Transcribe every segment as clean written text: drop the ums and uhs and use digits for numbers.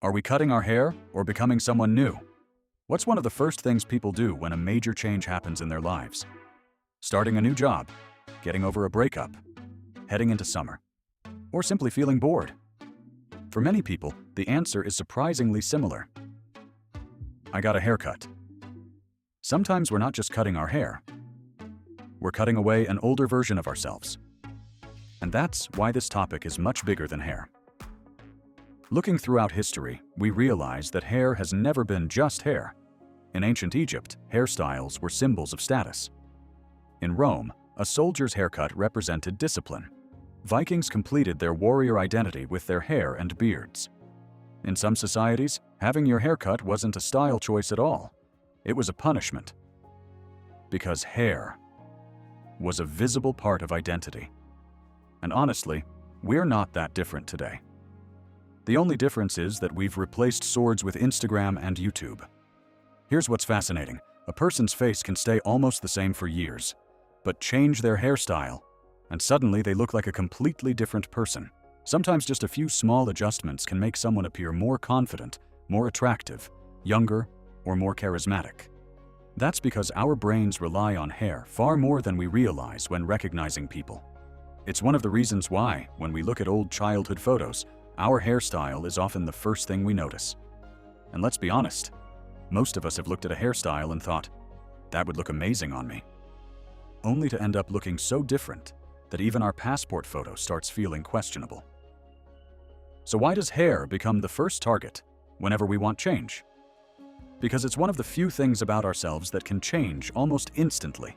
Are we cutting our hair or becoming someone new? What's one of the first things people do when a major change happens in their lives? Starting a new job, getting over a breakup, heading into summer, or simply feeling bored? For many people, the answer is surprisingly similar. I got a haircut. Sometimes we're not just cutting our hair. We're cutting away an older version of ourselves. And that's why this topic is much bigger than hair. Looking throughout history, we realize that hair has never been just hair. In ancient Egypt, hairstyles were symbols of status. In Rome, a soldier's haircut represented discipline. Vikings completed their warrior identity with their hair and beards. In some societies, having your haircut wasn't a style choice at all. It was a punishment. Because hair was a visible part of identity. And honestly, we're not that different today. The only difference is that we've replaced swords with Instagram and YouTube. Here's what's fascinating. A person's face can stay almost the same for years, but change their hairstyle, and suddenly they look like a completely different person. Sometimes just a few small adjustments can make someone appear more confident, more attractive, younger, or more charismatic. That's because our brains rely on hair far more than we realize when recognizing people. It's one of the reasons why, when we look at old childhood photos, our hairstyle is often the first thing we notice. And let's be honest, most of us have looked at a hairstyle and thought, that would look amazing on me. Only to end up looking so different that even our passport photo starts feeling questionable. So why does hair become the first target whenever we want change? Because it's one of the few things about ourselves that can change almost instantly.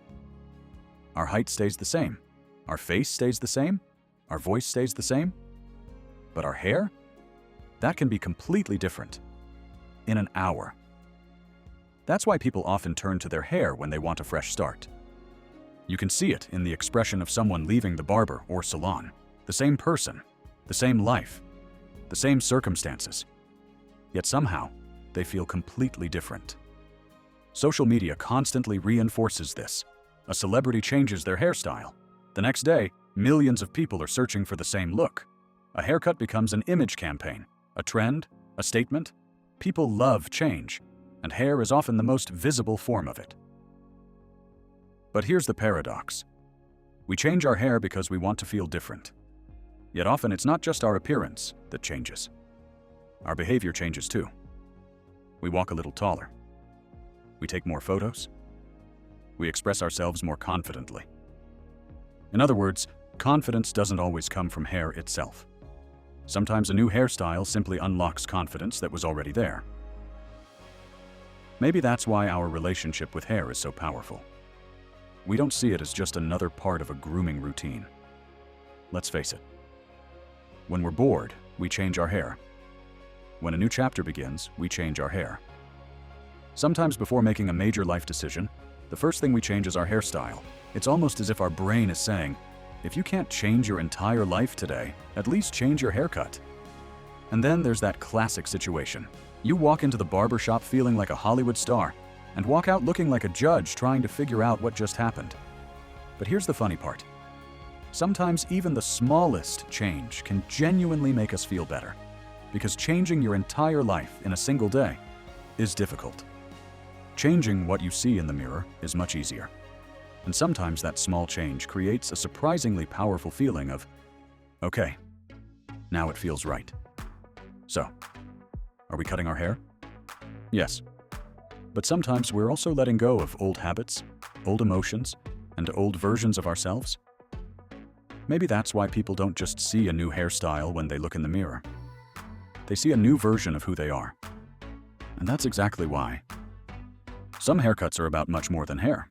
Our height stays the same, our face stays the same, our voice stays the same. But our hair? That can be completely different. In an hour. That's why people often turn to their hair when they want a fresh start. You can see it in the expression of someone leaving the barber or salon. The same person, the same life, the same circumstances. Yet somehow, they feel completely different. Social media constantly reinforces this. A celebrity changes their hairstyle. The next day, millions of people are searching for the same look. A haircut becomes an image campaign, a trend, a statement. People love change, and hair is often the most visible form of it. But here's the paradox. We change our hair because we want to feel different. Yet often it's not just our appearance that changes. Our behavior changes too. We walk a little taller. We take more photos. We express ourselves more confidently. In other words, confidence doesn't always come from hair itself. Sometimes a new hairstyle simply unlocks confidence that was already there. Maybe that's why our relationship with hair is so powerful. We don't see it as just another part of a grooming routine. Let's face it. When we're bored, we change our hair. When a new chapter begins, we change our hair. Sometimes before making a major life decision, the first thing we change is our hairstyle. It's almost as if our brain is saying, if you can't change your entire life today, at least change your haircut. And then there's that classic situation. You walk into the barber shop feeling like a Hollywood star, and walk out looking like a judge trying to figure out what just happened. But here's the funny part. Sometimes even the smallest change can genuinely make us feel better, because changing your entire life in a single day is difficult. Changing what you see in the mirror is much easier. And sometimes that small change creates a surprisingly powerful feeling of, okay, now it feels right. So, are we cutting our hair? Yes. But sometimes we're also letting go of old habits, old emotions, and old versions of ourselves. Maybe that's why people don't just see a new hairstyle when they look in the mirror. They see a new version of who they are. And that's exactly why. Some haircuts are about much more than hair.